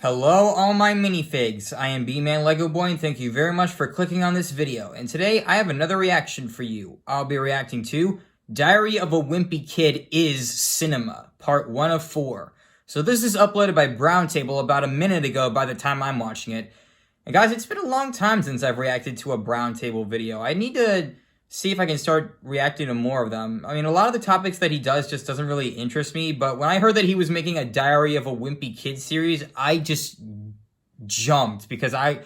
Hello all my minifigs, I am Bmanlegoboy and thank you very much for clicking on this video. And today I have another reaction for you. I'll be reacting to Diary of a Wimpy Kid is Cinema, part 1 of 4. So this is uploaded by Browntable about a minute ago by the time I'm watching it. And guys, it's been a long time since I've reacted to a Browntable video. I need to see if I can start reacting to more of them. I mean, a lot of the topics that he does just doesn't really interest me, but when I heard that he was making a Diary of a Wimpy Kid series, I just jumped because I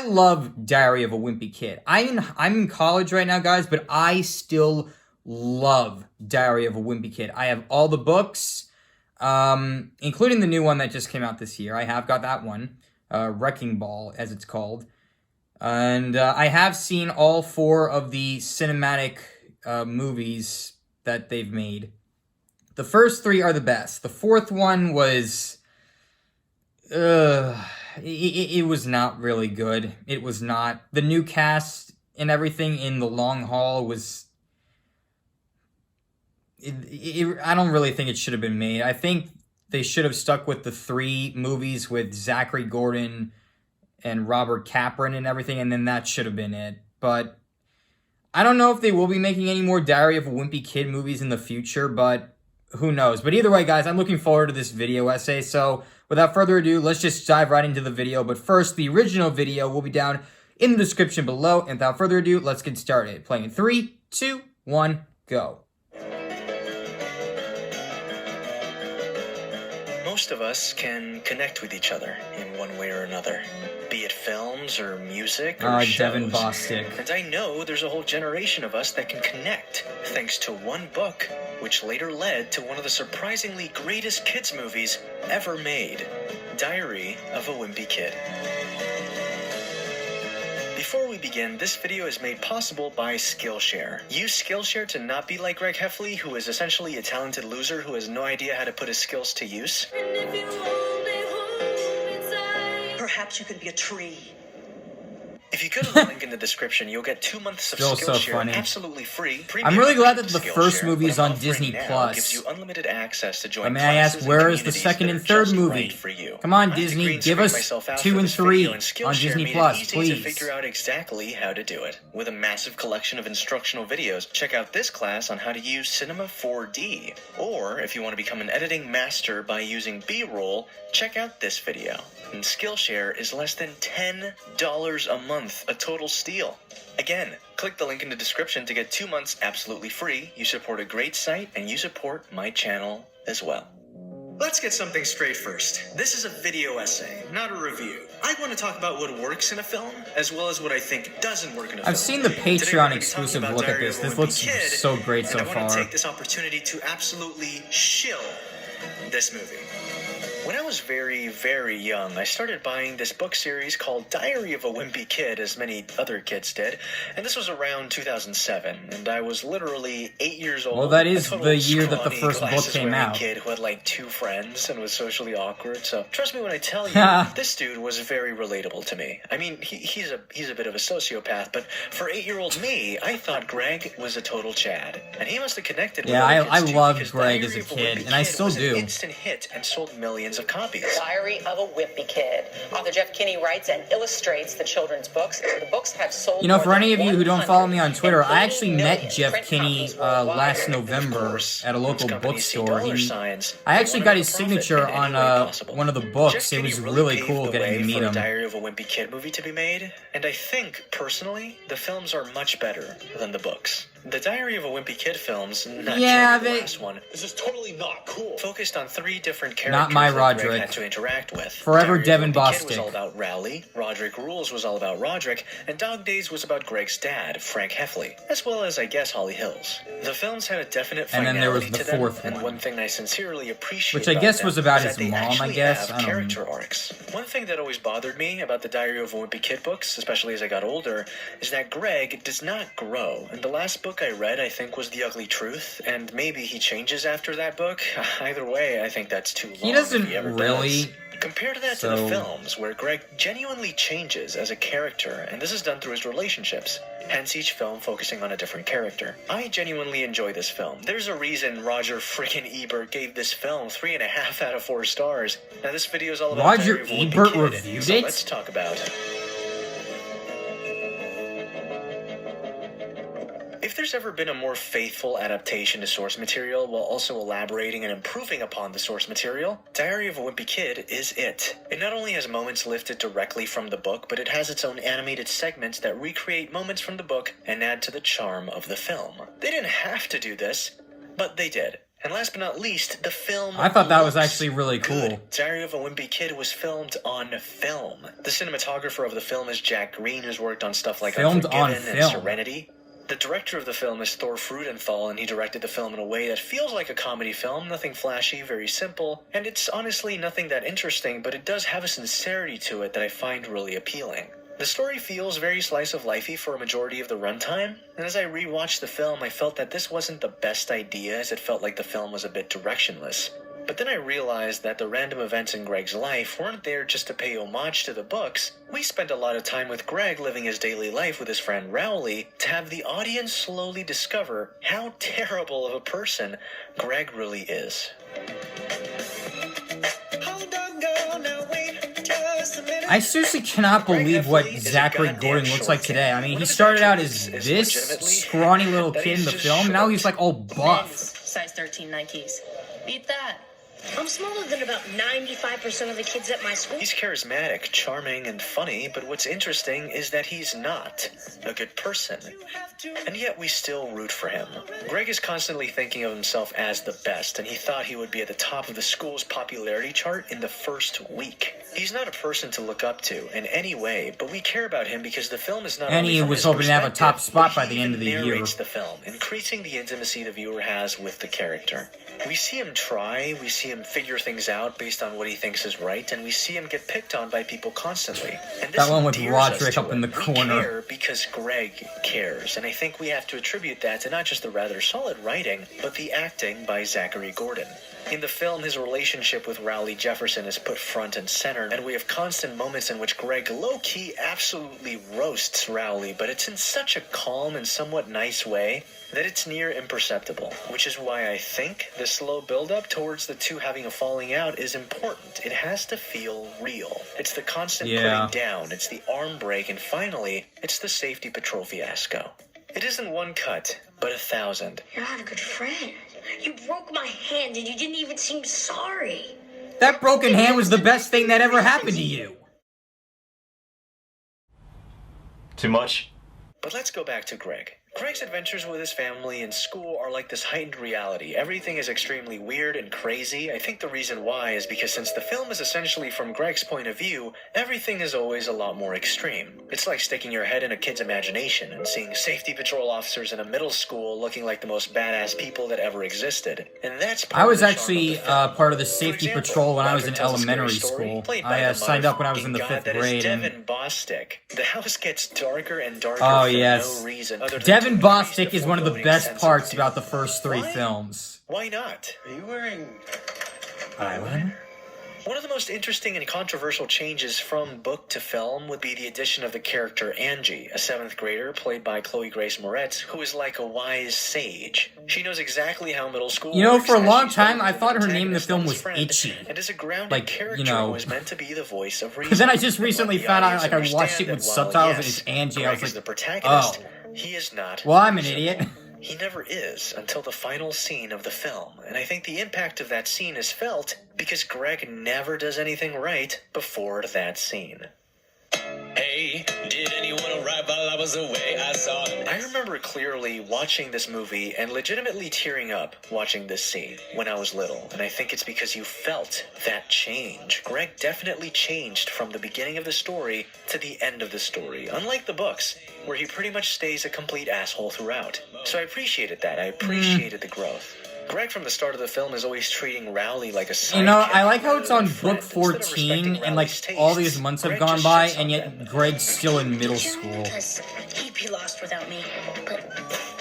love Diary of a Wimpy Kid. I'm in college right now, guys, but I still love Diary of a Wimpy Kid. I have all the books, including the new one that just came out this year. I have got that one, Wrecking Ball, as it's called. And I have seen all 4 of the cinematic movies that they've made. The first 3 are the best. The 4th one was... it was not really good. It was not. The new cast and everything in The Long Haul was... I don't really think it should have been made. I think they should have stuck with the 3 movies with Zachary Gordon and Robert Capron and everything, and then that should have been it. But I don't know if they will be making any more Diary of a Wimpy Kid movies in the future, but who knows. But either way, guys, I'm looking forward to this video essay. So without further ado, let's just dive right into the video. But first, the original video will be down in the description below. And without further ado, let's get started. Playing in 3, 2, 1, go. Most of us can connect with each other in one way or another, be it films or music or shows. Devin Bostic. And I know there's a whole generation of us that can connect thanks to one book, which later led to one of the surprisingly greatest kids movies ever made, Diary of a Wimpy Kid. Before we begin, this video is made possible by Skillshare. Use Skillshare to not be like Greg Heffley, who is essentially a talented loser who has no idea how to put his skills to use. Perhaps you could be a tree. If you go to the link in the description, you'll get 2 months of Still Skillshare so funny. Absolutely free. I'm really glad that the Skillshare, first movie is what I'm on Disney offering now Plus. gives you unlimited access to join But may I ask, classes and where is the communities second that and are third just movie? right for you. Come on, I had to Disney, green give screen us myself out 2 for and this 3 video, and on Skillshare Disney made it Plus, easy please. to figure out exactly how to do it. With a massive collection of instructional videos, check out this class on how to use Cinema 4D. Or, if you want to become an editing master by using B-roll, check out this video. And Skillshare is less than $10 a month, a total steal. Again, click the link in the description to get 2 months absolutely free. You support a great site, and you support my channel as well. Let's get something straight first. This is a video essay, not a review. I want to talk about what works in a film, as well as what I think doesn't work in a film. I've seen the Patreon exclusive look at this. This looks so great so far. I want to take this opportunity to absolutely shill this movie. When I was very, very young, I started buying this book series called Diary of a Wimpy Kid, as many other kids did, and this was around 2007, and I was literally 8 years old. Well, that is a the year that the scrawny, first book came glasses-wearing out. Kid who had like 2 friends and was socially awkward. So trust me when I tell you, this dude was very relatable to me. I mean, he's a bit of a sociopath, but for 8-year-old me, I thought Greg was a total Chad, and he must have connected with other kids I too, loved because Greg Diary as a of kid, Wimpy and I Kid still was do. an instant hit and sold millions of copies. Diary of a Wimpy Kid. Author Jeff Kinney writes and illustrates the children's books. The books have sold. You know, for more any of than you who don't follow me on Twitter, I 180 actually met million Jeff print Kinney copies worldwide. last November at a local bookstore. I actually They got wanted his to profit signature in any on way possible. one of the books. Jeff It Kinney was really really paved cool the getting way to meet for a him. Diary of a Wimpy Kid movie to be made, and I think, personally, the films are much better than the books. The Diary of a Wimpy Kid films, not the last one, this is totally not cool. Focused on 3 different characters Not my that Roderick. Greg had to interact with. Forever Diary of Devin a Wimpy Kid was Bostic. all about Rowley, Roderick Rules was all about Roderick, and Dog Days was about Greg's dad, Frank Heffley, as well as, I guess, Holly Hills. The films had a definite And then there was finality the to them, 4th and one. one thing I sincerely appreciate Which I about guess them was about is his that they mom, I actually guess. have I don't know. character arcs. One thing that always bothered me about the Diary of a Wimpy Kid books, especially as I got older, is that Greg does not grow. And the last book I read, I think, was The Ugly Truth, and maybe he changes after that book. Either way, I think that's too long. He doesn't if he ever really does. Compare that to the films, where Greg genuinely changes as a character, and this is done through his relationships, hence each film focusing on a different character. I genuinely enjoy this film. There's a reason Roger freaking Ebert gave this film 3.5 out of 4 stars. Now this video is all about Roger Ebert reviewed so it? let's talk about it. If there's ever been a more faithful adaptation to source material while also elaborating and improving upon the source material, Diary of a Wimpy Kid is it. It not only has moments lifted directly from the book, but it has its own animated segments that recreate moments from the book and add to the charm of the film. They didn't have to do this, but they did. And last but not least, the film I thought that was actually really cool. good. Diary of a Wimpy Kid was filmed on film. The cinematographer of the film is Jack Green, who's worked on stuff like Filmed on Unforgiven and film. Serenity. The director of the film is Thor Frudenthal, and he directed the film in a way that feels like a comedy film, nothing flashy, very simple, and it's honestly nothing that interesting, but it does have a sincerity to it that I find really appealing. The story feels very slice-of-lifey for a majority of the runtime, and as I rewatched the film, I felt that this wasn't the best idea, as it felt like the film was a bit directionless. But then I realized that the random events in Greg's life weren't there just to pay homage to the books. We spent a lot of time with Greg living his daily life with his friend Rowley to have the audience slowly discover how terrible of a person Greg really is. I seriously cannot believe what Zachary Gordon looks like today. I mean, he started out as this scrawny little kid in the film, now he's like all buff. Size 13 Nikes. Beat that. I'm smaller than about 95% of the kids at my school. He's charismatic, charming, and funny, but what's interesting is that he's not a good person. And yet we still root for him. Greg is constantly thinking of himself as the best, and he thought he would be at the top of the school's popularity chart in the first week. He's not a person to look up to in any way, but we care about him because the film is not And only he from was his hoping to have a top perspective, spot but by he the end of the even year. narrates the film, increasing the intimacy the viewer has with the character. We see him try, we see him figure things out based on what he thinks is right, and we see him get picked on by people constantly. And this That one with endears us Roderick to up in it. the We corner. care because Greg cares, and I think we have to attribute that to not just the rather solid writing, but the acting by Zachary Gordon. In the film, his relationship with Rowley Jefferson is put front and center, and we have constant moments in which Greg low-key absolutely roasts Rowley, but it's in such a calm and somewhat nice way that it's near imperceptible, which is why I think the slow build-up towards the two having a falling out is important. It has to feel real. It's the constant putting down, it's the arm break, and finally, it's the safety patrol fiasco. It isn't one cut, but 1,000. You're not a good friend. You broke my hand and you didn't even seem sorry. That broken hand was the best thing that ever happened to you. Too much? But let's go back to Greg. Greg's adventures with his family and school are like this heightened reality. Everything is extremely weird and crazy. I think the reason why is because since the film is essentially from Greg's point of view, everything is always a lot more extreme. It's like sticking your head in a kid's imagination and seeing safety patrol officers in a middle school looking like the most badass people that ever existed. And that's part I was of the charm actually of the film. part of the For safety example, patrol when I was Roger in tells a scary elementary story, school. played by I the signed up when I was in the motherfucking 5th god that is grade. And Devin Bostick. The house gets darker and darker Oh, for yes. no reason other than Devin to increase Bostick the is one of the foreboding best sense of parts doom. about the first 3 Why? films. Why not? Are you wearing Eyeliner? One of the most interesting and controversial changes from book to film would be the addition of the character Angie, a 7th grader played by Chloe Grace Moretz, who is like a wise sage. She knows exactly how middle school You know, works, for a as long she's time, known I as thought her an name in the antagonist film and was friend, Itchy. and is a grounded Like, character you know. who is meant to be the voice of reason. Because then I just recently The found out, audience like, I watched it understand with that while, subtitles, yes, and it's Angie. I Greg was is like, the protagonist, oh. He is not. Well, I'm an idiot. He never is until the final scene of the film, and I think the impact of that scene is felt because Greg never does anything right before that scene. Hey, did anyone arrive while I was away? I saw them. I remember clearly watching this movie and legitimately tearing up watching this scene when I was little, and I think it's because you felt that change. Greg definitely changed from the beginning of the story to the end of the story, unlike the books, where he pretty much stays a complete asshole throughout. So I appreciated that. I appreciated the growth. Greg from the start of the film is always treating Rowley like a sidekick. You know, I like how it's on friend. book Instead of 14, respecting and like Rowley's all tastes, these months have Greg gone just by, shits on and them. yet Greg's still in middle school. Because he'd be lost without me. But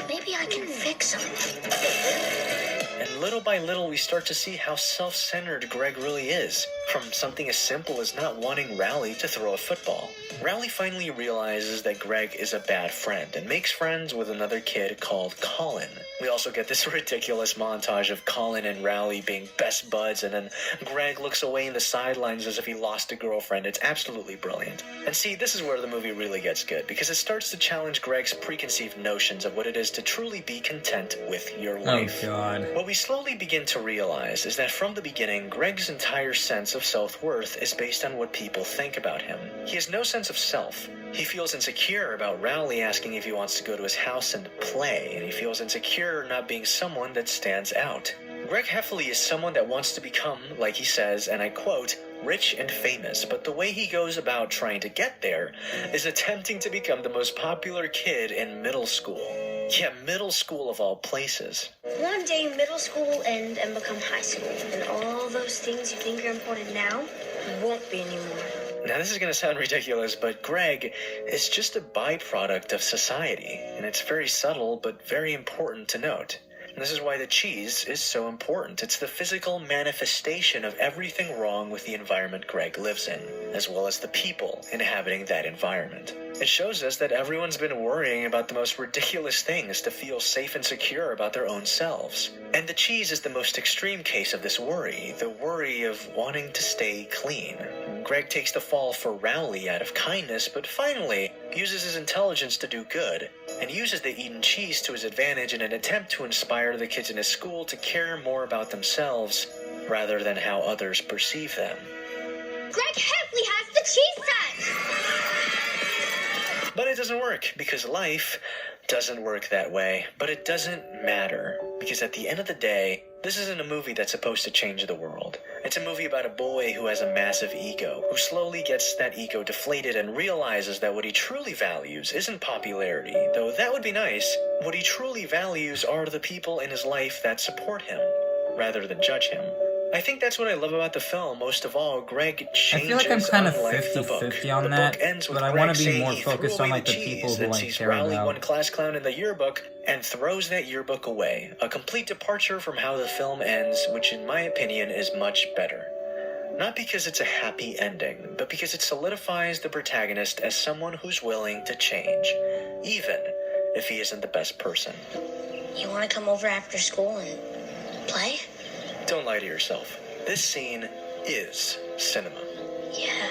maybe I can fix him. And little by little, we start to see how self-centered Greg really is. From something as simple as not wanting Rowley to throw a football. Rowley finally realizes that Greg is a bad friend and makes friends with another kid called Colin. We also get this ridiculous montage of Colin and Rowley being best buds, and then Greg looks away in the sidelines as if he lost a girlfriend. It's absolutely brilliant. And see, this is where the movie really gets good, because it starts to challenge Greg's preconceived notions of what it is to truly be content with your life. Oh, God. What we slowly begin to realize is that from the beginning, Greg's entire sense of self-worth is based on what people think about him. He has no sense of self. He feels insecure about Rowley asking if he wants to go to his house and play, and he feels insecure not being someone that stands out. Greg Heffley is someone that wants to become, like he says, and I quote, rich and famous, but the way he goes about trying to get there is attempting to become the most popular kid in middle school. Yeah, middle school of all places. One day middle school and become high school. And all those things you think are important now won't be anymore. Now, this is going to sound ridiculous, but Greg is just a byproduct of society, and it's very subtle but very important to note. And this is why the cheese is so important. It's the physical manifestation of everything wrong with the environment Greg lives in, as well as the people inhabiting that environment. It shows us that everyone's been worrying about the most ridiculous things to feel safe and secure about their own selves. And the cheese is the most extreme case of this worry, the worry of wanting to stay clean. Greg takes the fall for Rowley out of kindness, but finally uses his intelligence to do good, and uses the Eden cheese to his advantage in an attempt to inspire the kids in his school to care more about themselves rather than how others perceive them. Greg Heffley has the cheese touch! But it doesn't work, because life doesn't work that way. But it doesn't matter, because at the end of the day, this isn't a movie that's supposed to change the world. It's a movie about a boy who has a massive ego, who slowly gets that ego deflated and realizes that what he truly values isn't popularity, though that would be nice. What he truly values are the people in his life that support him, rather than judge him. I think that's what I love about the film most of all. Greg changes. I feel like I'm kind of unlike the 50-50 book. on The that, book ends with but I Greg want to be saying more he threw focused away on like the cheese, people who then like sees care Rowley about. one class clown in the yearbook and throws that yearbook away. A complete departure from how the film ends, which in my opinion is much better. Not because it's a happy ending, but because it solidifies the protagonist as someone who's willing to change, even if he isn't the best person. You want to come over after school and play? Don't lie to yourself. This scene is cinema. Yeah.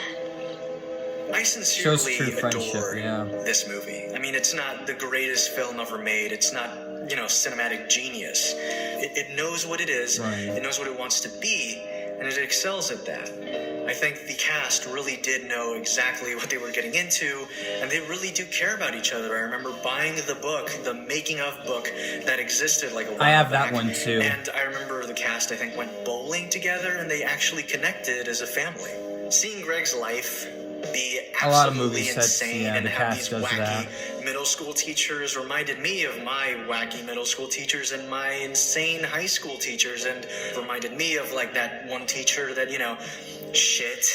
I Shows sincerely true friendship, adore yeah. this movie. I mean, it's not the greatest film ever made. It's not, cinematic genius. It knows what it is. Right. It knows what it wants to be, and it excels at that. I think the cast really did know exactly what they were getting into, and they really do care about each other. I remember buying the book, the making of book that existed like a while I have back, that one too. And I remember the cast, I think, went bowling together, and they actually connected as a family. Seeing Greg's life be A lot of absolutely movie insane sets, yeah, and the have cast these does wacky that. middle school teachers reminded me of my wacky middle school teachers and my insane high school teachers, and reminded me of like that one teacher that, shit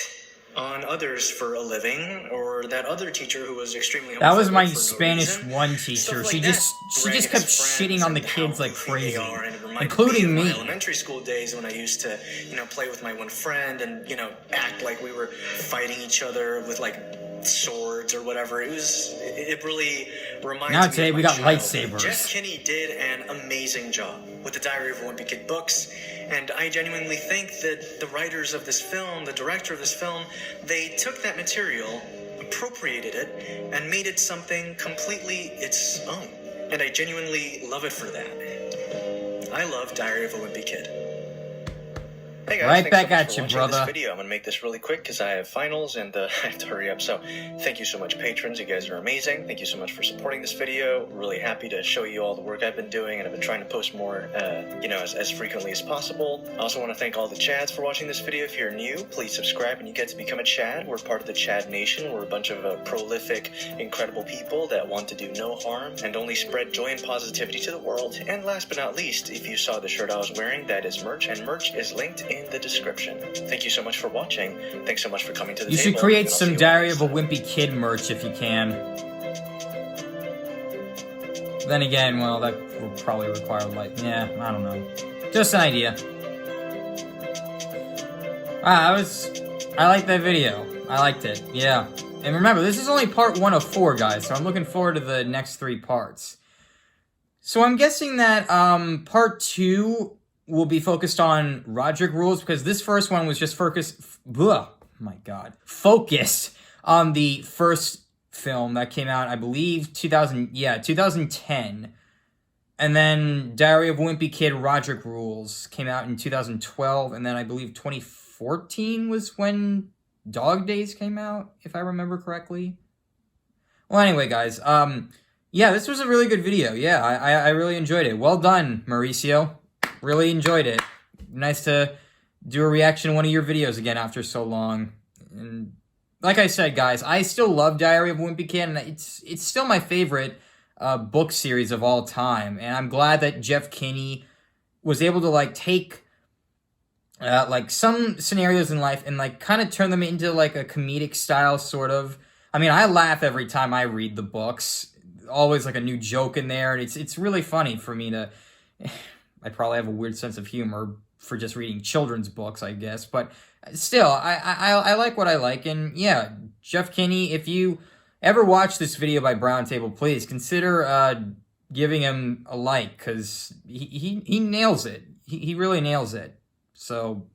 on others for a living, or that other teacher who was extremely That was homophobic my for no Spanish reason. 1 Stuff teacher. like She that. just Greg kept and his shitting on the friends and kids how like goofy crazy, they are, and it reminded including me of me. my elementary school days when I used to, play with my one friend and, act like we were fighting each other with like swords or whatever. It really reminds Now me today of we my got childhood. lightsabers. Jeff Kinney did an amazing job with the Diary of a Wimpy Kid books, and I genuinely think that the writers of this film, the director of this film, they took that material, appropriated it, and made it something completely its own. And I genuinely love it for that. I love Diary of a Wimpy Kid. Hey guys, Right thanks back so much at for you, watching brother. This video. I'm gonna make this really quick because I have finals and I have to hurry up. So thank you so much, patrons. You guys are amazing. Thank you so much for supporting this video. Really happy to show you all the work I've been doing, and I've been trying to post more, as frequently as possible. I also want to thank all the Chads for watching this video. If you're new, please subscribe and you get to become a Chad. We're part of the Chad Nation. We're a bunch of prolific, incredible people that want to do no harm and only spread joy and positivity to the world. And last but not least, if you saw the shirt I was wearing, that is merch, and merch is linked in the description. Thank you so much for watching. Thanks so much for coming to the You table. should create and I'll see some you Diary next of a time. Wimpy Kid merch if you can. Then again, well, that will probably require I don't know. Just an idea. I liked that video. I liked it, yeah. And remember, this is only part 1 of 4, guys, so I'm looking forward to the next 3 parts. So I'm guessing that part 2 will be focused on Roderick Rules, because this first one was just focused on the first film that came out, I believe, 2010. And then Diary of Wimpy Kid, Roderick Rules came out in 2012, and then I believe 2014 was when Dog Days came out, if I remember correctly. Well, anyway, guys, yeah, this was a really good video. Yeah, I really enjoyed it. Well done, Mauricio. Really enjoyed it. Nice to do a reaction to one of your videos again after so long. And like I said, guys, I still love Diary of Wimpy Kid, and it's still my favorite book series of all time, and I'm glad that Jeff Kinney was able to like take like some scenarios in life and like kind of turn them into like a comedic style sort of. I mean, I laugh every time I read the books. Always like a new joke in there, and it's really funny for me to. I probably have a weird sense of humor for just reading children's books, I guess, but still, I like what I like, and yeah, Jeff Kinney, if you ever watch this video by Browntable, please consider giving him a like, because he nails it. He really nails it. So,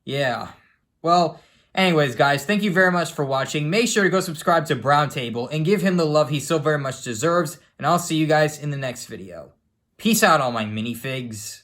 yeah. Well, anyways, guys, thank you very much for watching. Make sure to go subscribe to Browntable and give him the love he so very much deserves, and I'll see you guys in the next video. Peace out, all my minifigs.